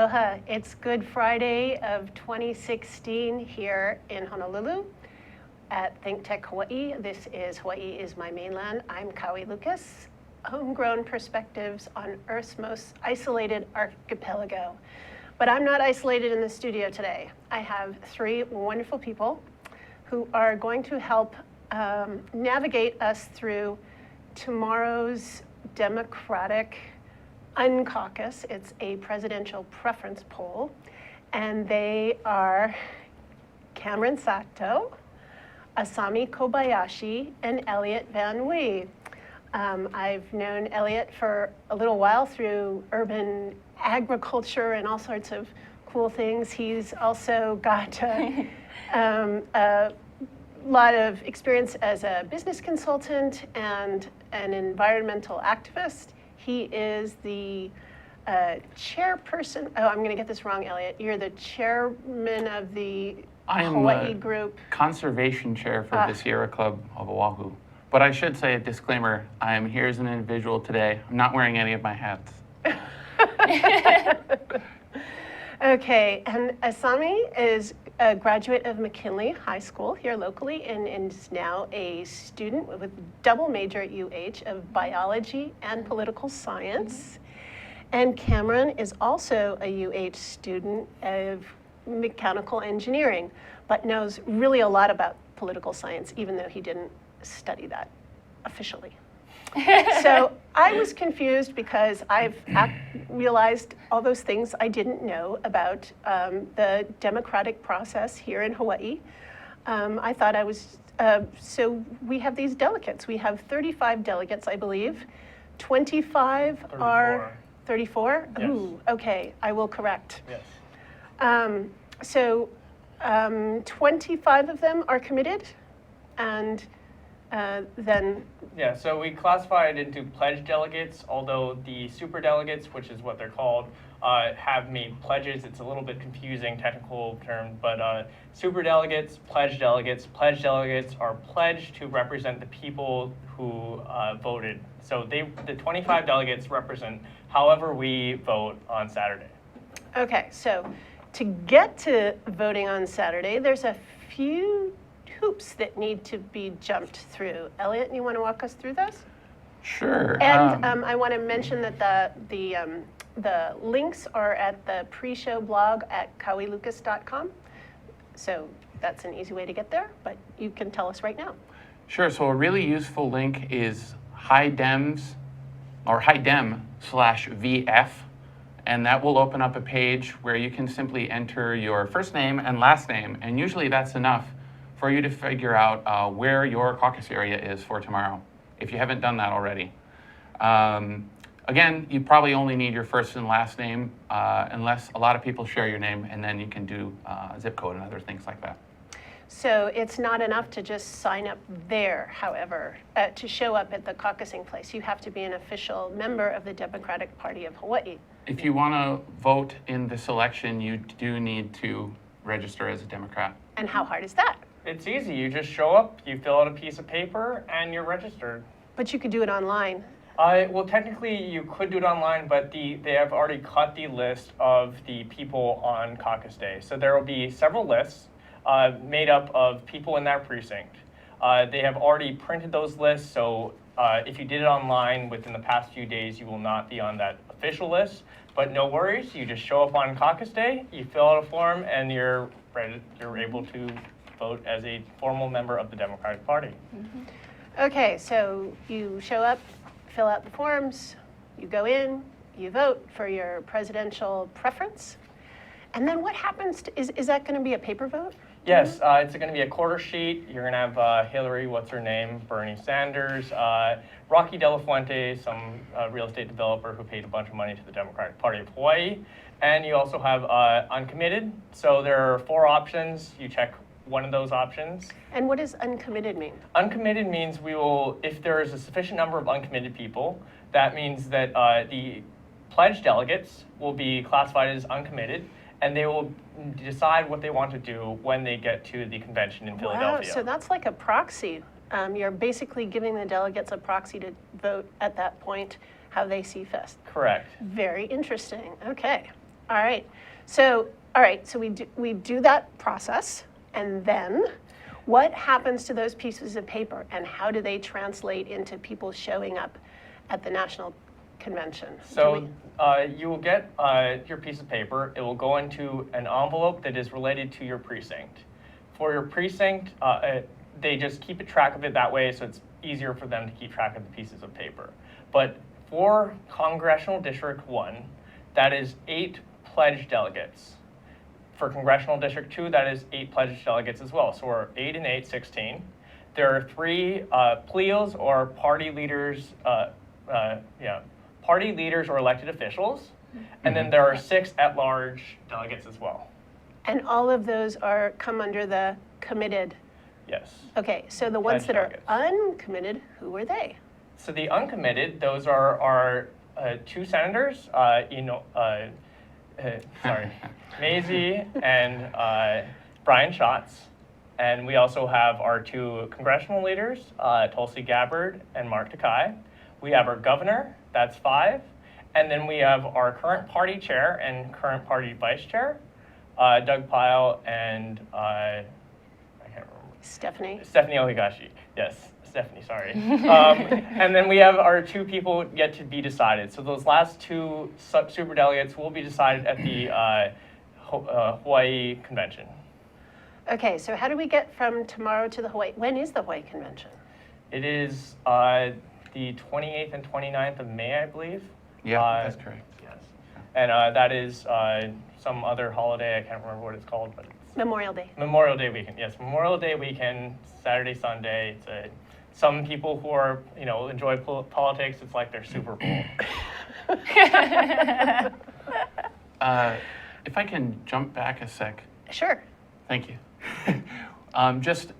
Aloha. It's Good Friday of 2016 here in Honolulu at Think Tech Hawaii. This is Hawaii is My Mainland. I'm Kaui Lucas, Homegrown Perspectives on Earth's Most Isolated Archipelago. But I'm not isolated in the studio today. I have three wonderful people who are going to help navigate us through tomorrow's Democratic Un-Caucus. It's a presidential preference poll, and they are Cameron Sato, Asami Kobayashi, and Elliott Van Wee. I've known Elliott for a little while through urban agriculture and all sorts of cool things. He's also got a lot of experience as a business consultant and an environmental activist. He is the chairperson. Oh, I'm going to get this wrong, Elliott. You're the chairman of the Hawaii group. Conservation chair for the Sierra Club of Oahu. But I should say a disclaimer, I am here as an individual today. I'm not wearing any of my hats. Okay, and Asami is a graduate of McKinley High School here locally and is now a student with double major at UH of biology and political science. And Cameron is also a UH student of mechanical engineering, but knows really a lot about political science, even though he didn't study that officially. So I was confused because I've realized all those things I didn't know about the democratic process here in Hawaii. I thought I was, so we have these delegates. We have 35 delegates, I believe. 25 34. Are 34? Yes. Ooh, okay, I will correct. Yes. So 25 of them are committed, and then... Yeah, so we classify it into pledge delegates, although the superdelegates, which is what they're called, have made pledges. It's a little bit confusing technical term, but superdelegates, pledge delegates are pledged to represent the people who voted. So the 25 delegates represent however we vote on Saturday. Okay, so to get to voting on Saturday, there's a few hoops that need to be jumped through. Elliott, you want to walk us through those? Sure. And I want to mention that the links are at the pre-show blog at kauilucas.com. So that's an easy way to get there, but you can tell us right now. Sure, so a really useful link is HiDem/VF, and that will open up a page where you can simply enter your first name and last name, and usually that's enough for you to figure out where your caucus area is for tomorrow, if you haven't done that already. Again, you probably only need your first and last name, unless a lot of people share your name, and then you can do zip code and other things like that. So it's not enough to just sign up there, however, to show up at the caucusing place. You have to be an official member of the Democratic Party of Hawaii. If you want to vote in this election, you do need to register as a Democrat. And how hard is that? It's easy. You just show up, you fill out a piece of paper, and you're registered. But you could do it online. Well, technically, you could do it online, but they have already cut the list of the people on caucus day. So there will be several lists made up of people in that precinct. They have already printed those lists, so if you did it online within the past few days, you will not be on that official list. But no worries, you just show up on caucus day, you fill out a form, and you're able to vote as a formal member of the Democratic Party. Mm-hmm. Okay, so you show up, fill out the forms, you go in, you vote for your presidential preference, and then what happens? Is that going to be a paper vote? Yes, it's going to be a quarter sheet. You're going to have Hillary, what's her name, Bernie Sanders, Rocky De La Fuente, some real estate developer who paid a bunch of money to the Democratic Party of Hawaii, and you also have uncommitted. So there are 4 options. You check one of those options. And what does uncommitted mean? Uncommitted means we will, if there is a sufficient number of uncommitted people, that means that the pledge delegates will be classified as uncommitted, and they will decide what they want to do when they get to the convention in Philadelphia. Wow, so that's like a proxy. You're basically giving the delegates a proxy to vote at that point how they see fit. Correct. Very interesting. Okay. All right. So, we do that process, and then what happens to those pieces of paper, and how do they translate into people showing up at the national convention? So you will get your piece of paper. It will go into an envelope that is related to your precinct. For your precinct, they just keep a track of it that way, so it's easier for them to keep track of the pieces of paper. But for Congressional District 1, that is 8 pledged delegates. For Congressional District 2, that is 8 pledged delegates as well. So we're 8 and 8, 16. There are 3 pleos, or party leaders, party leaders or elected officials. And then there are 6 at-large delegates as well. And all of those come under the committed. Yes. Okay, so the ones that Pledged are uncommitted, who are they? So the uncommitted, those are our 2 senators, Maisie and Brian Schatz. And we also have our 2 congressional leaders, Tulsi Gabbard and Mark Takai. We have our governor, that's 5. And then we have our current party chair and current party vice chair, Doug Pyle and I can't remember. Stephanie Ohigashi. Yes, Stephanie, sorry. And then we have our 2 people yet to be decided. So those last 2 superdelegates will be decided at the Hawaii convention. Okay, so how do we get from tomorrow to the Hawaii? When is the Hawaii convention? It is the 28th and 29th of May, I believe. Yeah, that's correct. Yes. And that is some other holiday. I can't remember what it's called, but it's Memorial Day. Memorial Day weekend. Yes, Memorial Day weekend, Saturday, Sunday. It's some people who are, enjoy politics, it's like their Super Bowl. If I can jump back a sec. Sure. Thank you. Just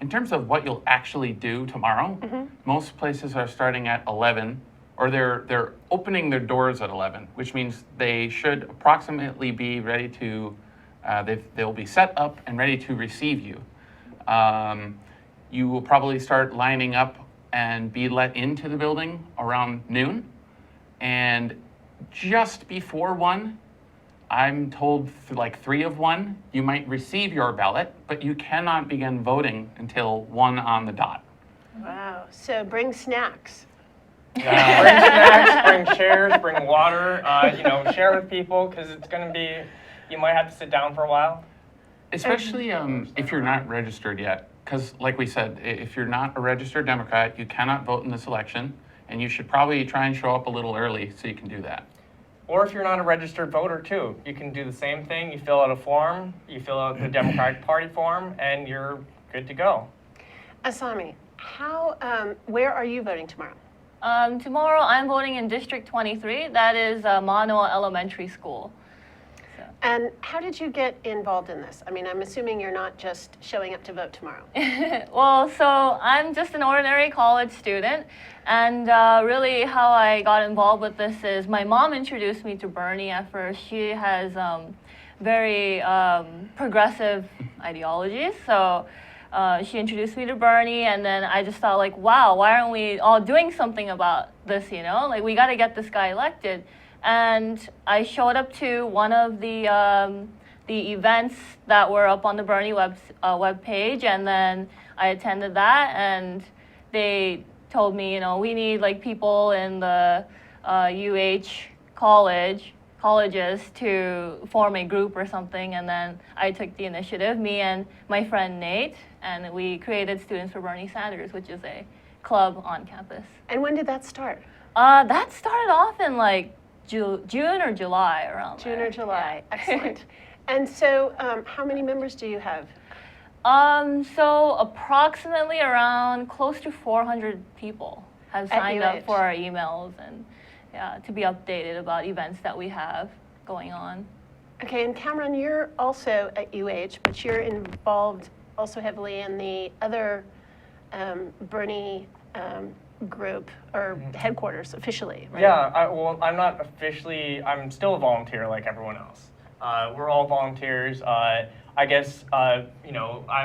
in terms of what you'll actually do tomorrow, most places are starting at 11, or they're opening their doors at 11, which means they should approximately be ready to, they'll be set up and ready to receive you. You will probably start lining up and be let into the building around noon. And just before 1, I'm told like 3 of 1, you might receive your ballot, but you cannot begin voting until 1 on the dot. Wow, so bring snacks. Bring snacks, bring chairs, bring water, share with people, because it's going to be, you might have to sit down for a while. Especially if you're not registered yet, because like we said, if you're not a registered Democrat, you cannot vote in this election, and you should probably try and show up a little early so you can do that. Or if you're not a registered voter too, you can do the same thing. You fill out a form, you fill out the Democratic Party form, and you're good to go. Asami, where are you voting tomorrow? Tomorrow I'm voting in District 23. That is Manoa Elementary School. And how did you get involved in this? I mean, I'm assuming you're not just showing up to vote tomorrow. Well, so I'm just an ordinary college student, and really how I got involved with this is my mom introduced me to Bernie at first. She has very progressive ideologies, so she introduced me to Bernie, and then I just thought like, wow, why aren't we all doing something about this, Like, we got to get this guy elected. And I showed up to one of the events that were up on the Bernie web page, and then I attended that, and they told me, we need like people in the colleges to form a group or something, and then I took the initiative, me and my friend Nate, and we created Students for Bernie Sanders, which is a club on campus. And when did that start? That started off in like June or July, around June there. or July, yeah. Excellent. And so how many members do you have? So approximately around close to 400 people have signed up for our emails and to be updated about events that we have going on. Okay, and Cameron, you're also at UH, but you're involved also heavily in the other Bernie group or headquarters officially, right? Yeah, I'm not officially, I'm still a volunteer like everyone else. We're all volunteers. I guess, I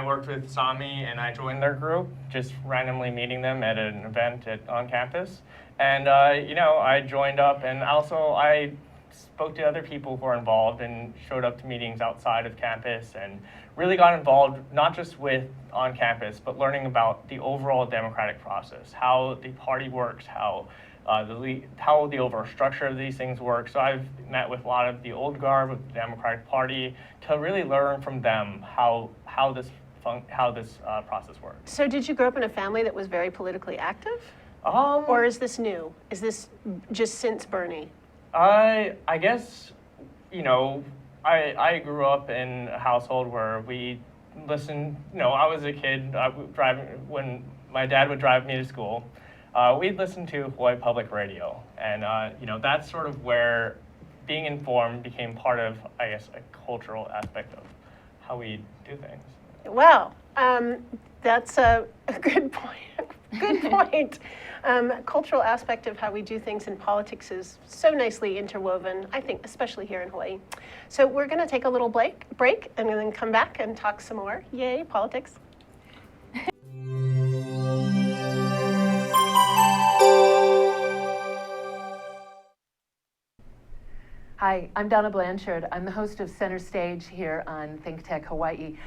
worked with Sami and I joined their group, just randomly meeting them at an event on campus. And, I joined up, and also I spoke to other people who are involved and showed up to meetings outside of campus and really got involved not just with on campus, but learning about the overall democratic process, how the party works, how the overall structure of these things work. So I've met with a lot of the old guard of the Democratic Party to really learn from them how this process works. So did you grow up in a family that was very politically active? Or is this new? Is this just since Bernie? I guess, I grew up in a household where we listened, I was a kid driving when my dad would drive me to school. We'd listen to Hawaii Public Radio. And, that's sort of where being informed became part of, I guess, a cultural aspect of how we do things. Well, that's a good point. Good point. Cultural aspect of how we do things in politics is so nicely interwoven, I think, especially here in Hawaii. So we're going to take a little break and then come back and talk some more. Yay, politics. Hi, I'm Donna Blanchard. I'm the host of Center Stage here on Think Tech Hawaii.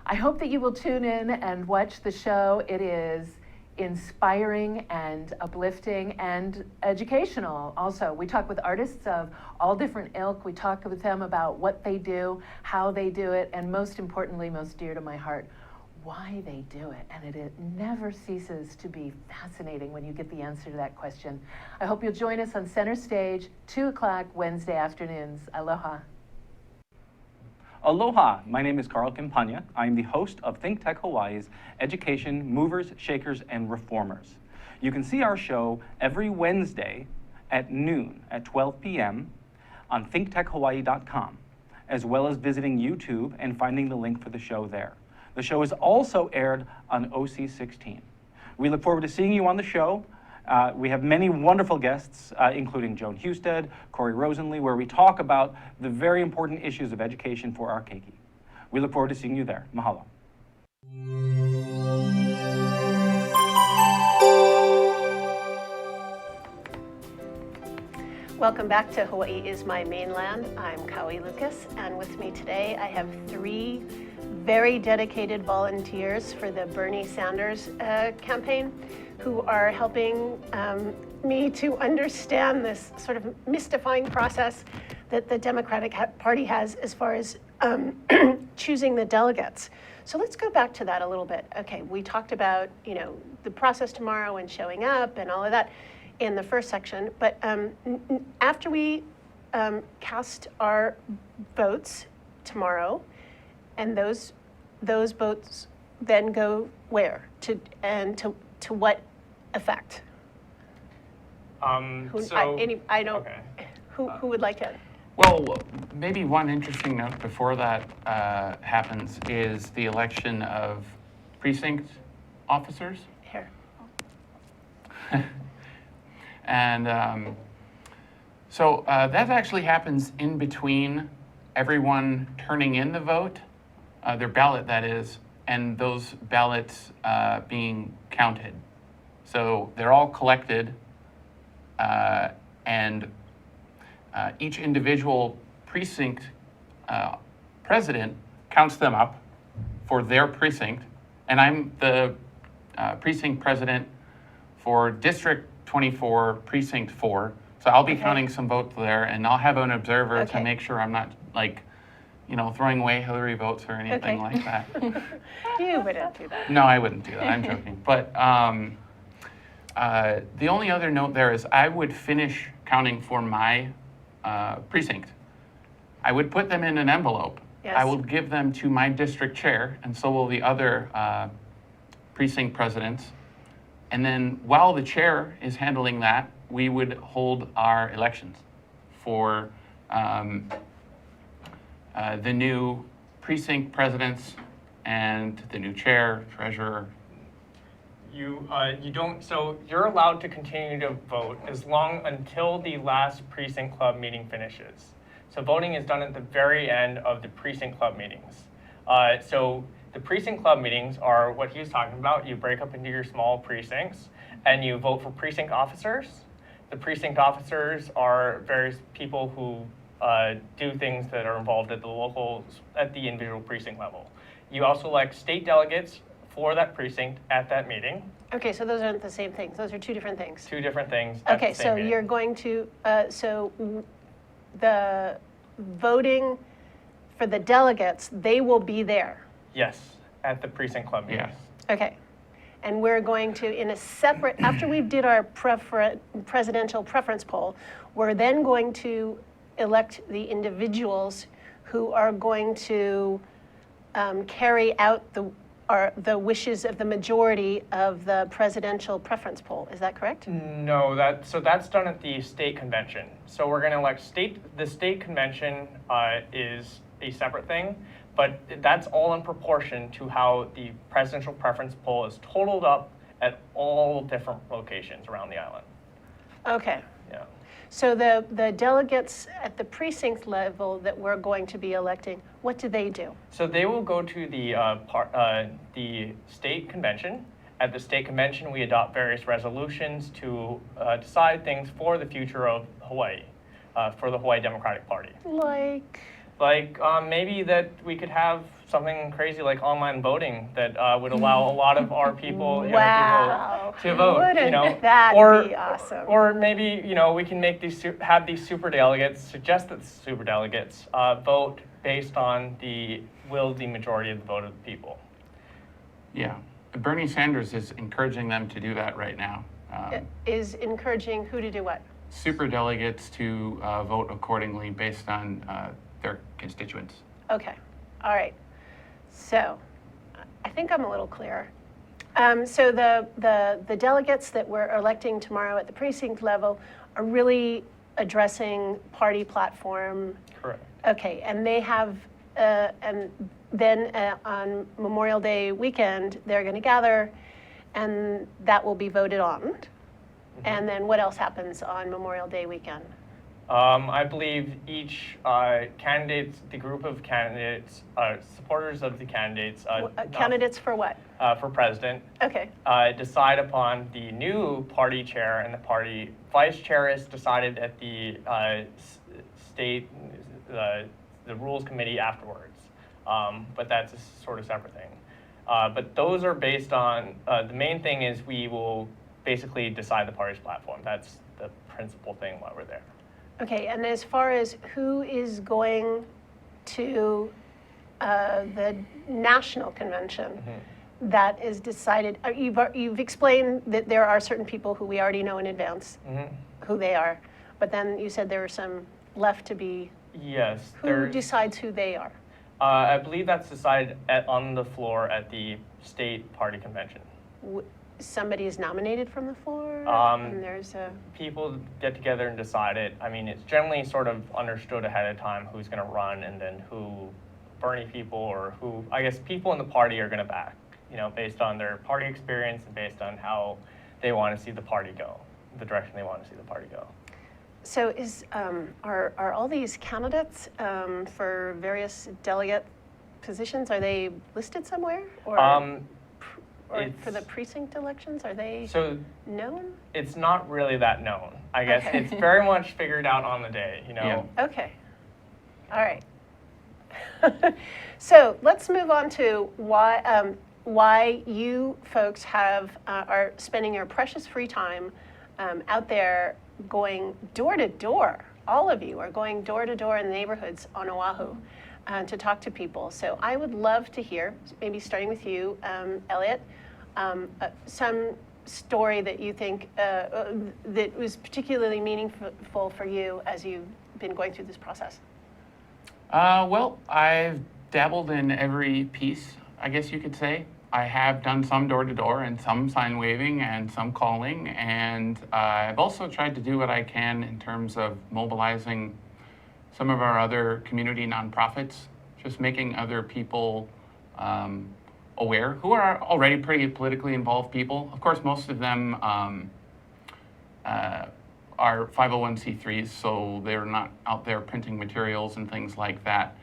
I hope that you will tune in and watch the show. It is inspiring and uplifting and educational also. We talk with artists of all different ilk. We talk with them about what they do, how they do it, and most importantly, most dear to my heart, why they do it. And it never ceases to be fascinating when you get the answer to that question. I hope you'll join us on Center Stage, 2 o'clock Wednesday afternoons. Aloha. Aloha, my name is Carl Campagna. I'm the host of Think Tech Hawaii's Education Movers, Shakers, and Reformers. You can see our show every Wednesday at noon at 12 p.m. on thinktechhawaii.com, as well as visiting YouTube and finding the link for the show there. The show is also aired on OC16. We look forward to seeing you on the show. We have many wonderful guests, including Joan Husted, Corey Rosenlee, where we talk about the very important issues of education for our keiki. We look forward to seeing you there. Mahalo. Welcome back to Hawaii is My Mainland. I'm Kaui Lucas, and with me today I have 3 very dedicated volunteers for the Bernie Sanders campaign who are helping me to understand this sort of mystifying process that the Democratic Party has as far as choosing the delegates. So let's go back to that a little bit. Okay, we talked about, the process tomorrow and showing up and all of that in the first section, but after we cast our votes tomorrow, and those votes then go where to what effect? Who would like to? Well, maybe one interesting note before that happens is the election of precinct officers. Here. And so that actually happens in between everyone turning in the vote, their ballot that is, and those ballots being counted. So they're all collected, and each individual precinct president counts them up for their precinct, and I'm the precinct president for District 24, Precinct 4. So I'll be counting some votes there, and I'll have an observer to make sure I'm not throwing away Hillary votes or anything like that. You wouldn't do that. No, I wouldn't do that. I'm joking. But the only other note there is I would finish counting for my precinct. I would put them in an envelope. Yes. I will give them to my district chair, and so will the other precinct presidents. And then while the chair is handling that, we would hold our elections for the new precinct presidents and the new chair, treasurer. So you're allowed to continue to vote until the last precinct club meeting finishes. So voting is done at the very end of the precinct club meetings. So the precinct club meetings are what he was talking about. You break up into your small precincts and you vote for precinct officers. The precinct officers are various people who do things that are involved at the individual precinct level. You also elect state delegates for that precinct at that meeting. Okay, so those aren't the same things. Those are two different things. Two different things at Okay, the same so meeting. you're going to, the voting for the delegates, they will be there. Yes, at the precinct club meetings. Yes. Okay. And we're going to, in a separate, after we did our presidential preference poll, we're then going to elect the individuals who are going to carry out the wishes of the majority of the presidential preference poll. Is that correct? No, that's done at the state convention. So we're going to elect the state convention is a separate thing, but that's all in proportion to how the presidential preference poll is totaled up at all different locations around the island. Okay. Yeah. So the delegates at the precinct level that we're going to be electing, what do they do? So they will go to the state convention. At the state convention, we adopt various resolutions to decide things for the future of Hawaii, for the Hawaii Democratic Party. Like maybe that we could have something crazy like online voting that would allow a lot of our people, Wow. people to vote. Wouldn't that or, be awesome? Or maybe we can make have these superdelegates, suggest that the superdelegates vote based on the will of the majority of the vote of the people. Yeah. Bernie Sanders is encouraging them to do that right now. Is encouraging who to do what? Superdelegates to vote accordingly based on their constituents. Okay, all right. So I think I'm a little clearer. So the delegates that we're electing tomorrow at the precinct level are really addressing party platform. Correct. Okay, and they have, and then on Memorial Day weekend, they're going to gather, and that will be voted on. Mm-hmm. And then what else happens on Memorial Day weekend? I believe each the group of candidates, supporters of the candidates. Candidates for what? For president. Okay. Decide upon the new party chair, and the party vice chair is decided at the state, the rules committee afterwards. But that's a sort of separate thing. But those are based on, the main thing is we will basically decide the party's platform. That's the principal thing while we're there. Okay, and as far as who is going to the national convention, mm-hmm. that is decided, you've explained that there are certain people who we already know in advance, mm-hmm. who they are, but then you said there are some left to be. Yes. Who decides who they are? I believe that's decided on the floor at the state party convention. Somebody is nominated from the floor, and there's a... People get together and decide it. I mean, it's generally sort of understood ahead of time who's going to run, and then who Bernie people or who, I guess, people in the party are going to back, based on their party experience and based on how they want to see the party go, the direction they want to see the party go. So are all these candidates for various delegate positions, are they listed somewhere? Or for the precinct elections, are they known? It's not really that known. I guess it's very much figured out on the day, Yeah. Okay. All right. So let's move on to why you folks are spending your precious free time out there going door to door. All of you are going door to door in the neighborhoods on Oahu to talk to people. So I would love to hear, maybe starting with you, Elliott, some story that you think that was particularly meaningful for you as you've been going through this process. Well, I've dabbled in every piece, I guess you could say. I have done some door-to-door and some sign waving and some calling, and I've also tried to do what I can in terms of mobilizing some of our other community nonprofits, just making other people aware, who are already pretty politically involved people. Of course, most of them are 501c3s, so they're not out there printing materials and things like that.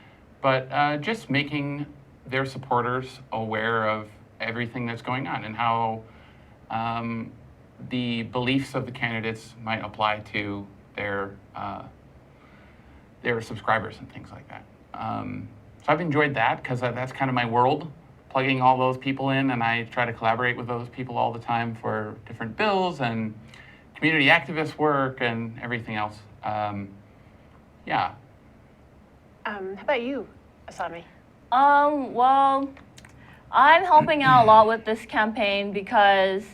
But just making their supporters aware of everything that's going on and how the beliefs of the candidates might apply to their their subscribers and things like that. So I've enjoyed that because that's kind of my world, plugging all those people in, and I try to collaborate with those people all the time for different bills and community activist work and everything else. Yeah. How about you, Asami? Well, I'm helping out a lot with this campaign because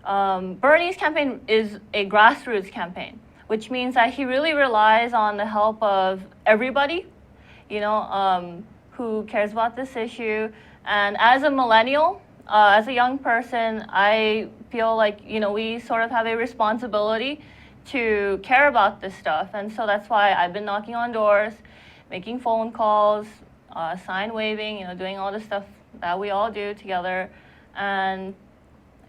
Bernie's campaign is a grassroots campaign, which means that he really relies on the help of everybody, who cares about this issue. And as a millennial, as a young person, I feel like, we sort of have a responsibility to care about this stuff. And so that's why I've been knocking on doors, making phone calls, sign waving, doing all the stuff that we all do together. And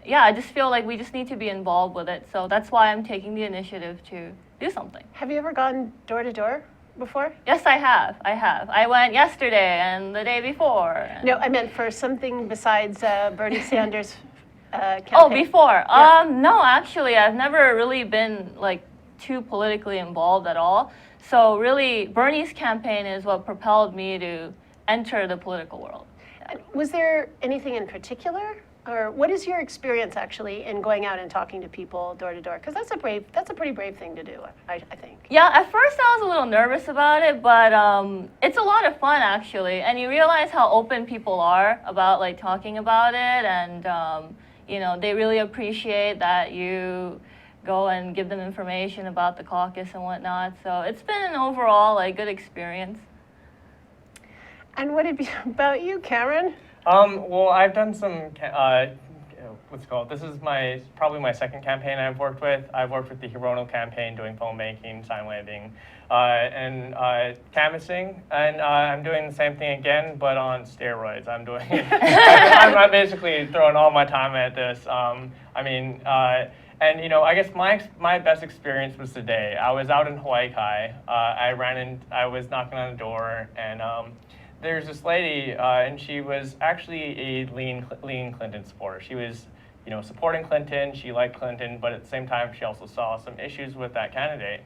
yeah, I just feel like we just need to be involved with it. So that's why I'm taking the initiative to do something. Have you ever gone door to door before? Yes, I have. I went yesterday and the day before. No, I meant for something besides Bernie Sanders' campaign. Oh, before. Yeah. No, actually, I've never really been too politically involved at all. So really, Bernie's campaign is what propelled me to enter the political world. Yeah. Was there anything in particular? Or what is your experience actually in going out and talking to people door to door? Because that's a pretty brave thing to do, I think. Yeah, at first I was a little nervous about it, but it's a lot of fun actually. And you realize how open people are about talking about it, and they really appreciate that you go and give them information about the caucus and whatnot. So it's been an overall good experience. And what about you, Karen? Well, I've done some, what's it called? This is probably my second campaign I've worked with. I've worked with the Hirono campaign, doing phone banking, sign waving, and canvassing. And I'm doing the same thing again, but on steroids. I'm I'm basically throwing all my time at this. I guess my best experience was today. I was out in Hawaii Kai. I was knocking on the door, and there's this lady, and she was actually a lean Clinton supporter. She was, supporting Clinton. She liked Clinton, but at the same time, she also saw some issues with that candidate.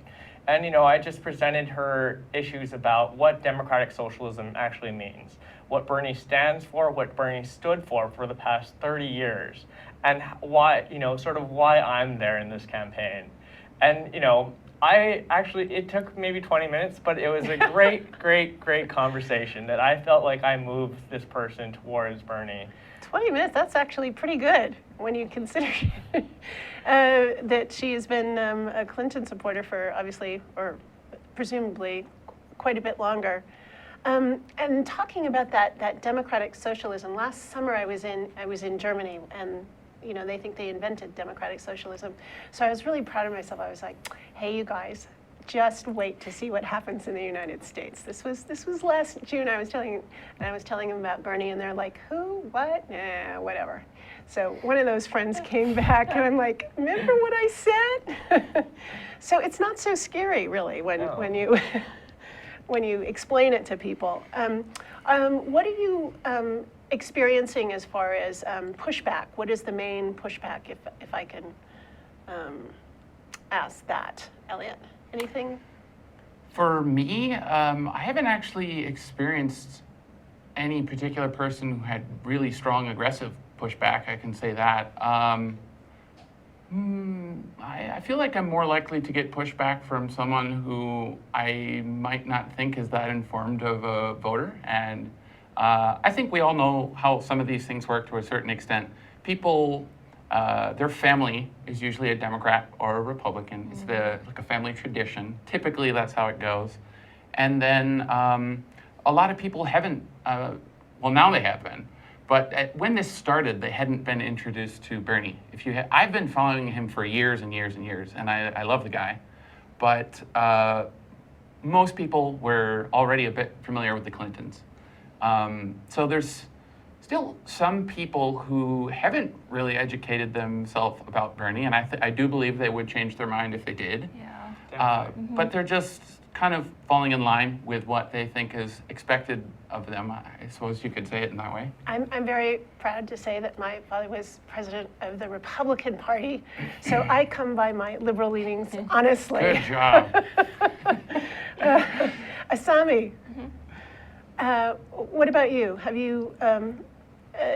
And I just presented her issues about what democratic socialism actually means, what Bernie stands for, what Bernie stood for the past 30 years, and why, sort of why I'm there in this campaign. And it took maybe 20 minutes, but it was a great conversation that I felt like I moved this person towards Bernie. 20 minutes, that's actually pretty good when you consider that she has been a Clinton supporter for obviously, or presumably, quite a bit longer. And talking about that democratic socialism, last summer I was in Germany, and they think they invented democratic socialism. So I was really proud of myself. I was like, hey, you guys, just wait to see what happens in the United States. This was last June. I was telling them about Bernie, and they're like, who, what, nah, whatever. So one of those friends came back, and I'm like, remember what I said? So it's not so scary, really, when you when you explain it to people. What are you experiencing as far as pushback? What is the main pushback, if I can ask that? Elliott, anything? For me, I haven't actually experienced any particular person who had really strong aggressive pushback, I can say that. I feel like I'm more likely to get pushback from someone who I might not think is that informed of a voter. And I think we all know how some of these things work to a certain extent. People, their family is usually a Democrat or a Republican. It's like a family tradition. Typically, that's how it goes. And then a lot of people haven't, well, now they have been. But when this started, they hadn't been introduced to Bernie. I've been following him for years and years and years, and I love the guy. But most people were already a bit familiar with the Clintons. So there's still some people who haven't really educated themselves about Bernie, and I do believe they would change their mind if they did. Yeah. But they're just kind of falling in line with what they think is expected of them. I suppose you could say it in that way. I'm very proud to say that my father was president of the Republican Party, so I come by my liberal leanings honestly. Good job. Asami, what about you? Have you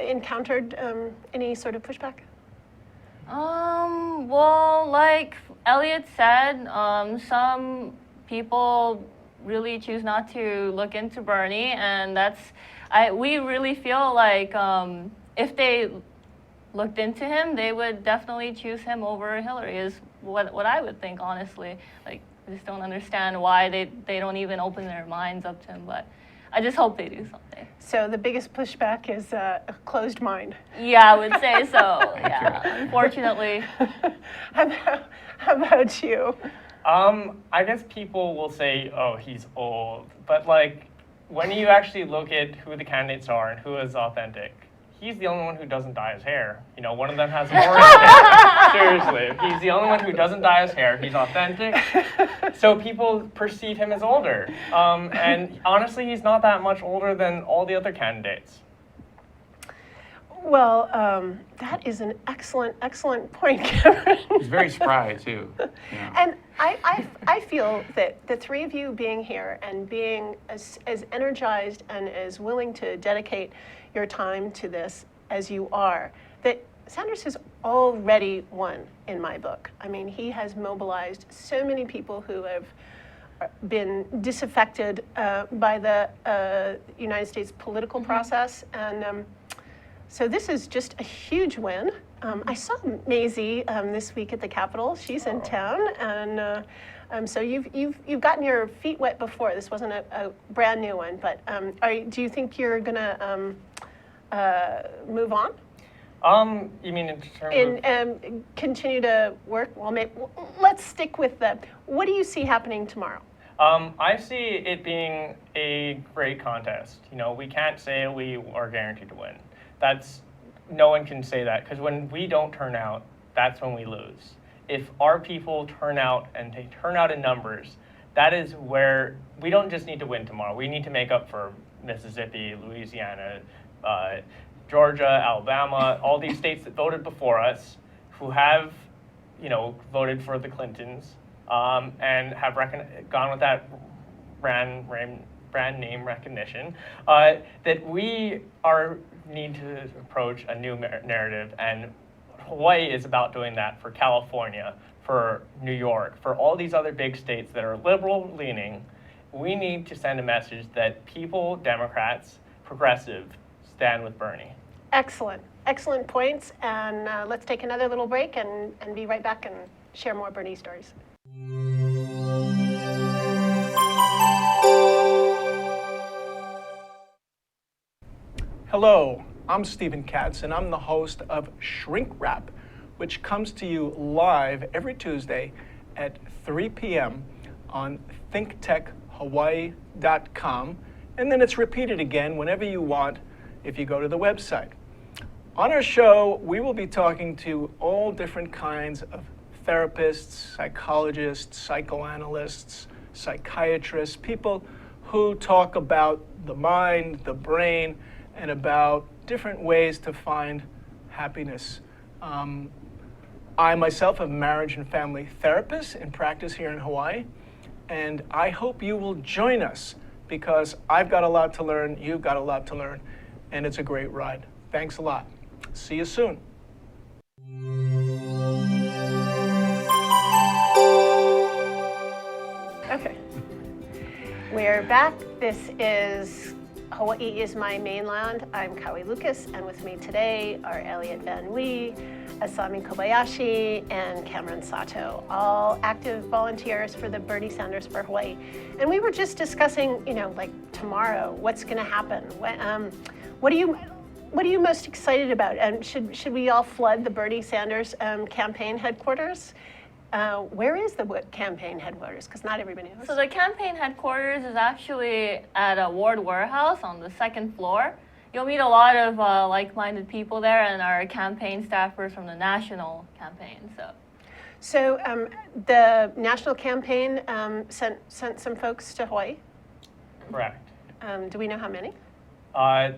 encountered any sort of pushback? Well, like Elliott said, some people really choose not to look into Bernie, and we really feel like if they looked into him, they would definitely choose him over Hillary, is what I would think, honestly. Like, I just don't understand why they don't even open their minds up to him, but I just hope they do someday. So the biggest pushback is a closed mind. Yeah, I would say so. Yeah, unfortunately. How about you? I guess people will say, oh, he's old. But like, when you actually look at who the candidates are and who is authentic, he's the only one who doesn't dye his hair. You know, one of them has more hair. Seriously, he's the only one who doesn't dye his hair. He's authentic. So people perceive him as older. And honestly, he's not that much older than all the other candidates. Well, that is an excellent point, Cameron. He's very spry, too. Yeah. And I feel that the three of you being here and being as energized and as willing to dedicate your time to this as you are, that Sanders has already won in my book. I mean, he has mobilized so many people who have been disaffected by the United States political process, and so this is just a huge win. I saw Maisie this week at the Capitol. She's in town, and so you've gotten your feet wet before. This wasn't a brand new one, but do you think you're gonna move on? You mean in terms of continue to work? Well, let's stick with what do you see happening tomorrow? I see it being a great contest. You know, we can't say we are guaranteed to win. No one can say that, because when we don't turn out, that's when we lose. If our people turn out and they turn out in numbers, that is where we don't just need to win tomorrow. We need to make up for Mississippi, Louisiana, Georgia, Alabama, all these states that voted before us, who have, voted for the Clintons, and have gone with that brand name recognition, that we need to approach a new narrative, and Hawaii is about doing that for California, for New York, for all these other big states that are liberal leaning. We need to send a message that people, Democrats, progressive, stand with Bernie. Excellent points, and let's take another little break and be right back and share more Bernie stories. Hello, I'm Stephen Katz, and I'm the host of Shrink Wrap, which comes to you live every Tuesday at 3 p.m. on thinktechhawaii.com, and then it's repeated again whenever you want if you go to the website. On our show, we will be talking to all different kinds of therapists, psychologists, psychoanalysts, psychiatrists, people who talk about the mind, the brain, and about different ways to find happiness. I myself am a marriage and family therapist in practice here in Hawaii, and I hope you will join us because I've got a lot to learn, you've got a lot to learn, and it's a great ride. Thanks a lot. See you soon. Okay. We're back. This is Hawaii is My Mainland. I'm Kawi Lucas, and with me today are Elliott Van Wee, Asami Kobayashi, and Cameron Sato, all active volunteers for the Bernie Sanders for Hawaii. And we were just discussing, like tomorrow, what's going to happen. What are you most excited about? And should we all flood the Bernie Sanders campaign headquarters? Where is the campaign headquarters? Because not everybody knows. So the campaign headquarters is actually at a Ward warehouse on the second floor. You'll meet a lot of like-minded people there, and our campaign staffers from the national campaign. So the national campaign sent some folks to Hawaii. Correct. Do we know how many?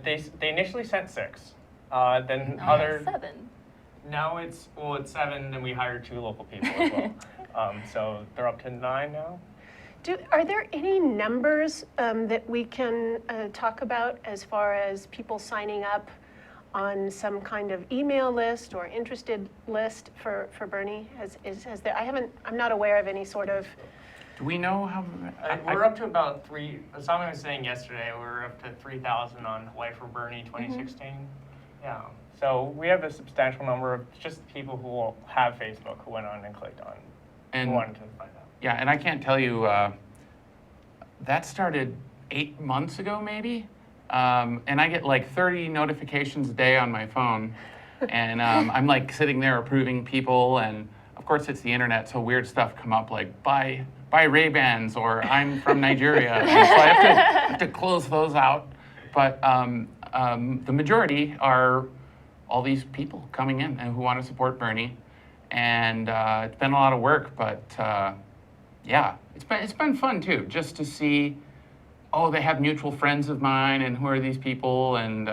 They initially sent 6. Then Now other. it's 7. Now it's 7. Then we hired 2 local people as well. So they're up to 9 now. Are there any numbers that we can talk about as far as people signing up on some kind of email list or interested list for Bernie? Has there? I'm not aware of any sort of. Do we know how? We're up to about 3. Asami was saying yesterday we're up to 3,000 on Hawaii for Bernie 2016. Yeah. So we have a substantial number of just people who have Facebook who went on and clicked on And who wanted to find out. yeah, and I can't tell you. That started 8 months ago, maybe. And I get like 30 notifications a day on my phone, and I'm like sitting there approving people, and of course it's the internet, so weird stuff come up like buy Ray-Bans or I'm from Nigeria, and so I have to close those out. But the majority are all these people coming in and who want to support Bernie, and it's been a lot of work, but yeah, it's been fun too, just to see. Oh, they have mutual friends of mine, and who are these people, and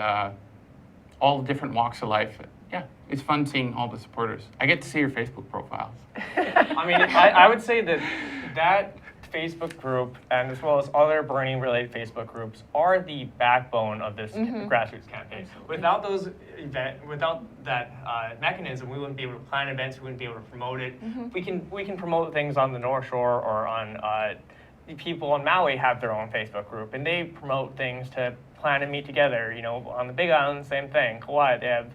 all the different walks of life. Yeah, it's fun seeing all the supporters. I get to see your Facebook profiles. I mean, I would say that Facebook group, and as well as other Bernie-related Facebook groups, are the backbone of this grassroots campaign. Without those without that mechanism, we wouldn't be able to plan events. We wouldn't be able to promote it. We can promote things on the North Shore or on. The people on Maui have their own Facebook group, and they promote things to plan and meet together. You know, on the Big Island, same thing. Kauai, they have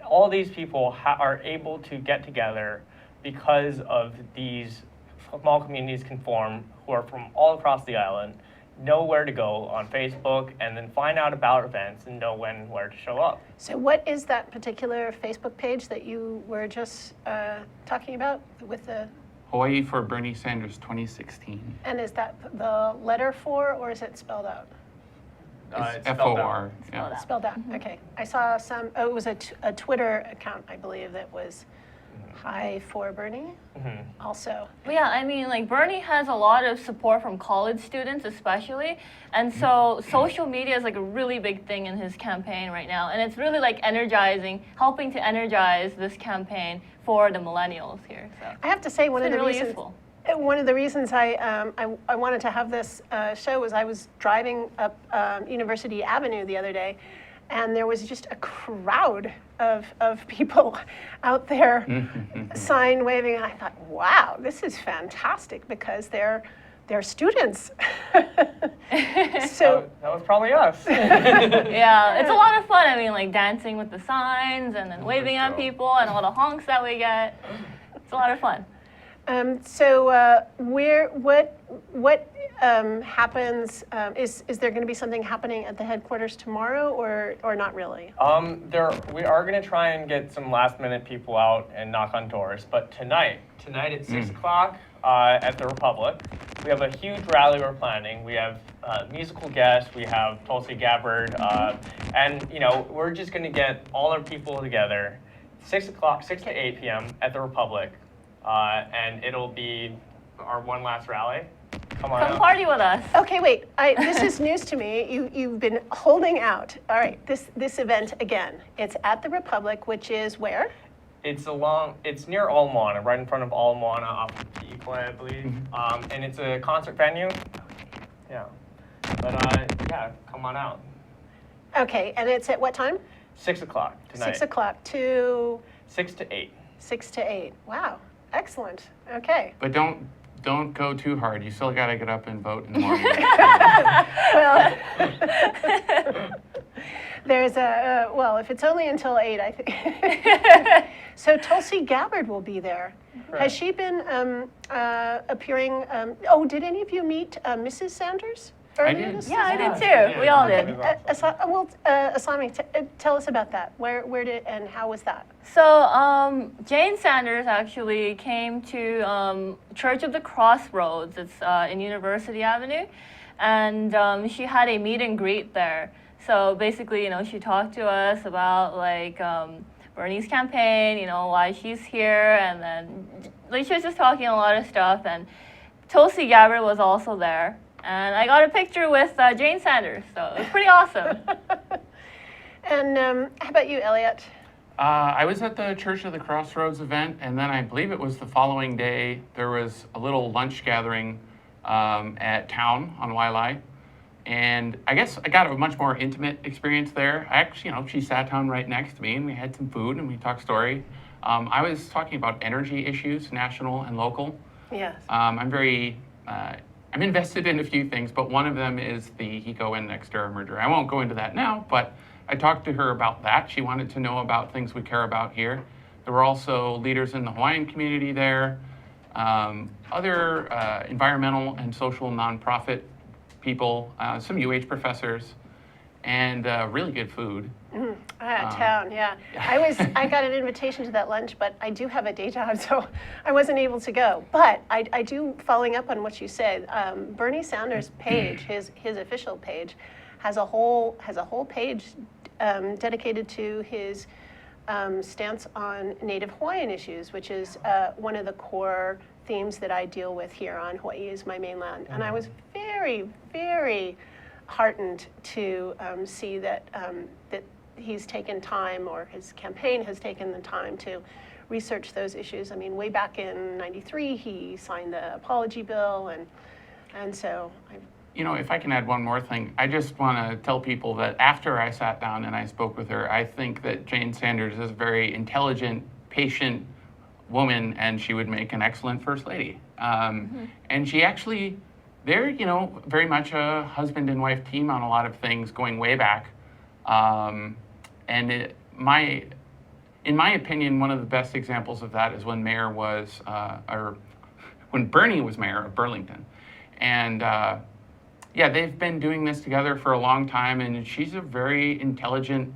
all these people are able to get together because of these small communities can form who are from all across the island, know where to go on Facebook, and then find out about events and know where to show up. So what is that particular Facebook page that you were just talking about with the? Hawaii for Bernie Sanders 2016. And is that the letter for, or is it spelled out? It's It's spelled FOR. Spelled Yeah. out. Spelled out. Okay. I saw some. Oh, it was a Twitter account, I believe, that was Hi for Bernie. Also. But yeah, I mean, like Bernie has a lot of support from college students, especially, and so social media is like a really big thing in his campaign right now, and it's really like helping to energize this campaign for the millennials here. So I have to say, one it's of the been really reasons. useful. One of the reasons I wanted to have this show was I was driving up University Avenue the other day, and there was just a crowd of people out there sign waving. And I thought, wow, this is fantastic because they're students. So that was probably us. Yeah, it's a lot of fun. I mean, like dancing with the signs and then waving at people and all the honks that we get. It's a lot of fun. What happens? Is there going to be something happening at the headquarters tomorrow, or not really? We are going to try and get some last-minute people out and knock on doors. But tonight at 6 o'clock at the Republic, we have a huge rally we're planning. We have musical guests. We have Tulsi Gabbard, and we're just going to get all our people together. 6 to 8 p.m. at the Republic. And it'll be our one last rally. Come on Come out. party with us. Okay, wait. This is news to me. You've been holding out. All right, this event again. It's at the Republic, which is where? It's near Ala Moana, right in front of Ala Moana off of Iqua, I believe. And it's a concert venue. Yeah. But yeah, come on out. Okay, and it's at what time? 6 o'clock tonight. 6 o'clock to 6 to 8. 6 to 8. Wow, excellent. Okay. But don't go too hard. You still got to get up and vote in the morning. Well, there's if it's only until 8, I think. So Tulsi Gabbard will be there. Right. Has she been appearing? Did any of you meet Mrs. Sanders earlier did. this Yeah, I did too. Yeah, We all that did. was awesome. Asami, tell us about that. Where did and how was that? So Jane Sanders actually came to Church of the Crossroads. It's in University Avenue, and she had a meet and greet there. So basically, she talked to us about like Bernie's campaign, you know, why she's here, and then like she was just talking a lot of stuff. And Tulsi Gabbard was also there, and I got a picture with Jane Sanders, so it was pretty awesome. And how about you, Elliott? I was at the Church of the Crossroads event, and then I believe it was the following day, there was a little lunch gathering at town on Wailai. And I guess I got a much more intimate experience there. I actually, you know, she sat down right next to me, and we had some food, and we talked story. I was talking about energy issues, national and local. Yes. I'm invested in a few things, but one of them is the HECO and Nextera merger. I won't go into that now, but I talked to her about that. She wanted to know about things we care about here. There were also leaders in the Hawaiian community there, other environmental and social nonprofit people, some UH professors, and really good food. Town, yeah. I got an invitation to that lunch, but I do have a day job, so I wasn't able to go. But I do, following up on what you said, Bernie Sanders' page, his official page, has a whole page dedicated to his stance on Native Hawaiian issues, which is one of the core themes that I deal with here on Hawaii is My Mainland. And I was very, very heartened to see that that he's taken time, or his campaign has taken the time to research those issues. I mean, way back in '93, he signed the apology bill, and so You know, if I can add one more thing, I just want to tell people that after I sat down and I spoke with her, I think that Jane Sanders is a very intelligent, patient woman, and she would make an excellent first lady. And she actually, they're, you know, very much a husband and wife team on a lot of things going way back. And in my opinion, one of the best examples of that is when when Bernie was mayor of Burlington. And yeah, they've been doing this together for a long time, and she's a very intelligent,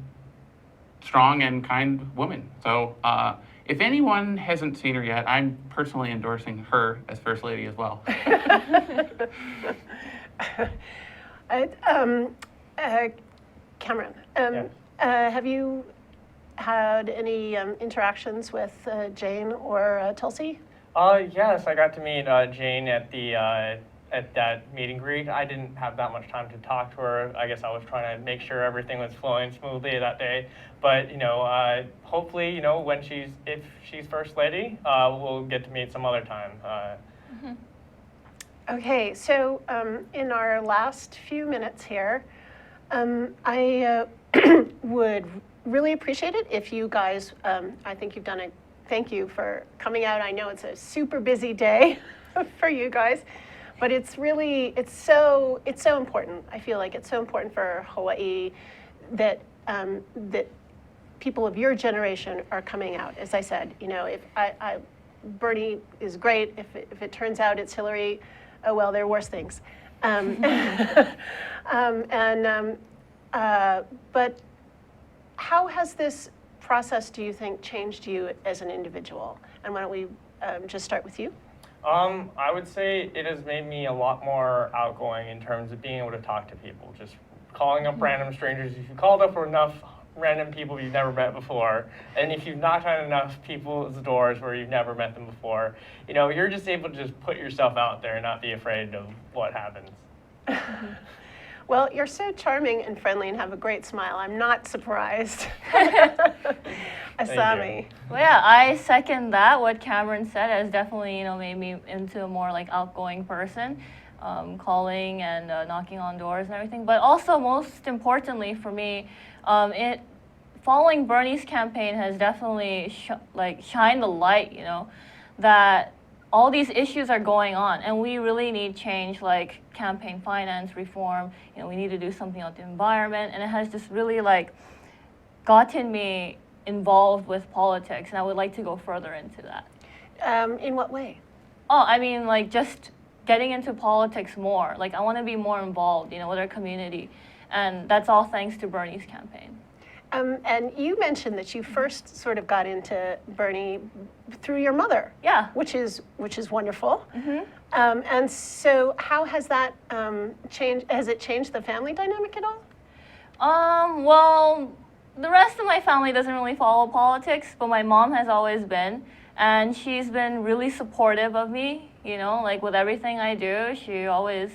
strong, and kind woman. So if anyone hasn't seen her yet, I'm personally endorsing her as First Lady as well. Cameron, Yes. have you had any interactions with Jane or Tulsi? Yes, I got to meet Jane at that meet and greet. I didn't have that much time to talk to her. I guess I was trying to make sure everything was flowing smoothly that day. But you know, hopefully, you know, if she's First Lady, we'll get to meet some other time. Okay, so in our last few minutes here, I would really appreciate it if you guys, I think you've done a, thank you for coming out. I know it's a super busy day for you guys, but it's really, it's so important. I feel like it's so important for Hawaii that that people of your generation are coming out. As I said, you know, if Bernie is great. If it turns out it's Hillary, oh well, there are worse things. But how has this process, do you think, changed you as an individual? And why don't we just start with you? I would say it has made me a lot more outgoing in terms of being able to talk to people, just calling up random strangers. If you called up for enough random people you've never met before, and if you've knocked on enough people's doors where you've never met them before, you know, you're just able to just put yourself out there and not be afraid of what happens. Well, you're so charming and friendly and have a great smile. I'm not surprised. Asami. Well, yeah, I second that. What Cameron said has definitely, you know, made me into a more like outgoing person, calling and knocking on doors and everything. But also, most importantly for me, following Bernie's campaign has definitely shined the light, you know, that all these issues are going on, and we really need change, like campaign finance reform. You know, we need to do something about the environment, and it has just really like gotten me involved with politics, and I would like to go further into that. In what way? Oh, I mean, like just getting into politics more. Like I want to be more involved, you know, with our community, and that's all thanks to Bernie's campaign. And you mentioned that you first sort of got into Bernie through your mother. Yeah. Which is wonderful. Mm-hmm. And so how has that changed? Has it changed the family dynamic at all? Well, the rest of my family doesn't really follow politics, but my mom has always been. And she's been really supportive of me, you know, like with everything I do. She always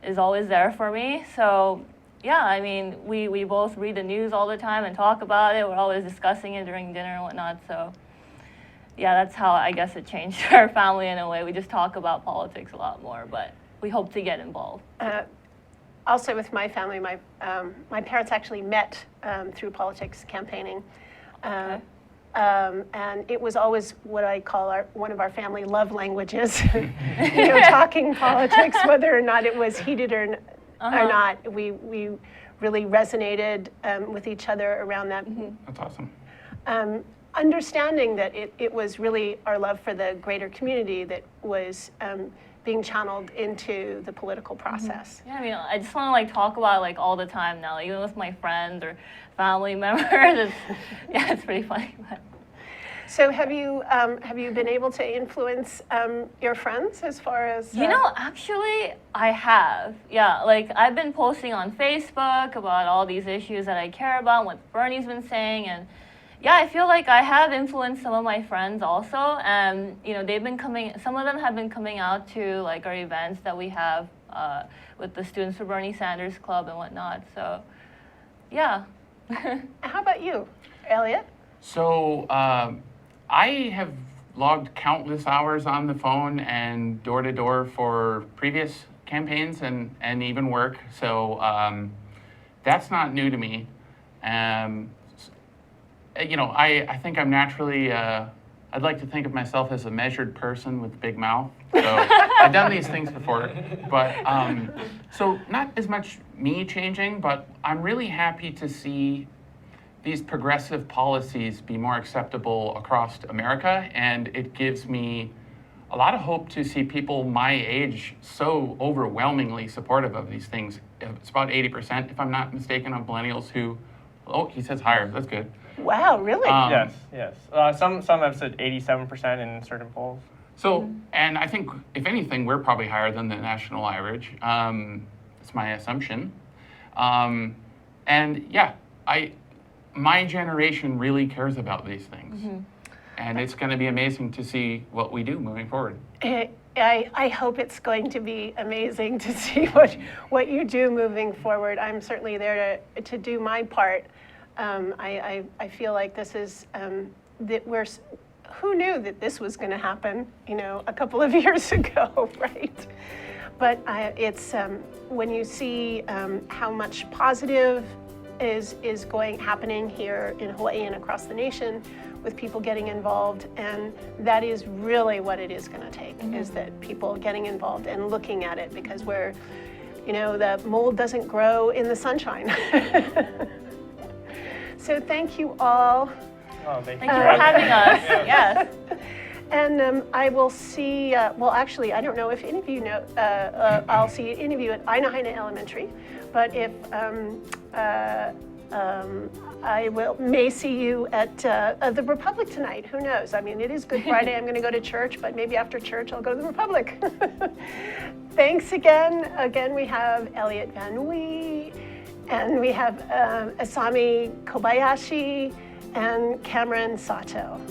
is always there for me. So, yeah, I mean, we both read the news all the time and talk about it. We're always discussing it during dinner and whatnot. So, yeah, that's how I guess it changed our family in a way. We just talk about politics a lot more, but we hope to get involved. Also with my family, my parents actually met through politics campaigning. Okay. And it was always what I call one of our family love languages, you know, talking politics, whether or not it was heated or not. We really resonated with each other around that. That's awesome. Understanding that it was really our love for the greater community that was being channeled into the political process. Yeah, I mean, I just want to like talk about it like all the time now, even with my friends or family members. It's pretty funny. But. So have you been able to influence your friends as far as? You know, actually, I have. Yeah, like I've been posting on Facebook about all these issues that I care about, what Bernie's been saying, and yeah, I feel like I have influenced some of my friends also. And you know, they've been coming. Some of them have been coming out to like our events that we have with the Students for Bernie Sanders Club and whatnot. So, yeah. How about you, Elliott? So I have logged countless hours on the phone and door to door for previous campaigns and even work. So that's not new to me. You know, I think I'm naturally, I'd like to think of myself as a measured person with a big mouth. So I've done these things before, but so not as much me changing, but I'm really happy to see these progressive policies be more acceptable across America, and it gives me a lot of hope to see people my age so overwhelmingly supportive of these things. It's about 80%, if I'm not mistaken, of millennials who, oh, he says higher, that's good. Wow, really? Yes. Some have said 87% in certain polls. So, and I think, if anything, we're probably higher than the national average. It's my assumption. And yeah, my generation really cares about these things. And it's going to be amazing to see what we do moving forward. I hope it's going to be amazing to see what you do moving forward. I'm certainly there to do my part. I feel like this is, that who knew that this was going to happen, you know, a couple of years ago, right? But it's when you see how much positive is happening here in Hawaii and across the nation with people getting involved, and that is really what it is going to take, is that people getting involved and looking at it, because we're, you know, the mold doesn't grow in the sunshine. So thank you all. Oh, Thank you for having us. Yes. And I will see, well, actually, I don't know if any of you know, I'll see any of you at Ainahaina Elementary, but if I may see you at the Republic tonight, who knows? I mean, it is Good Friday, I'm going to go to church, but maybe after church I'll go to the Republic. Thanks again. Again, we have Elliott Van Wee, and we have Asami Kobayashi, and Cameron Sato.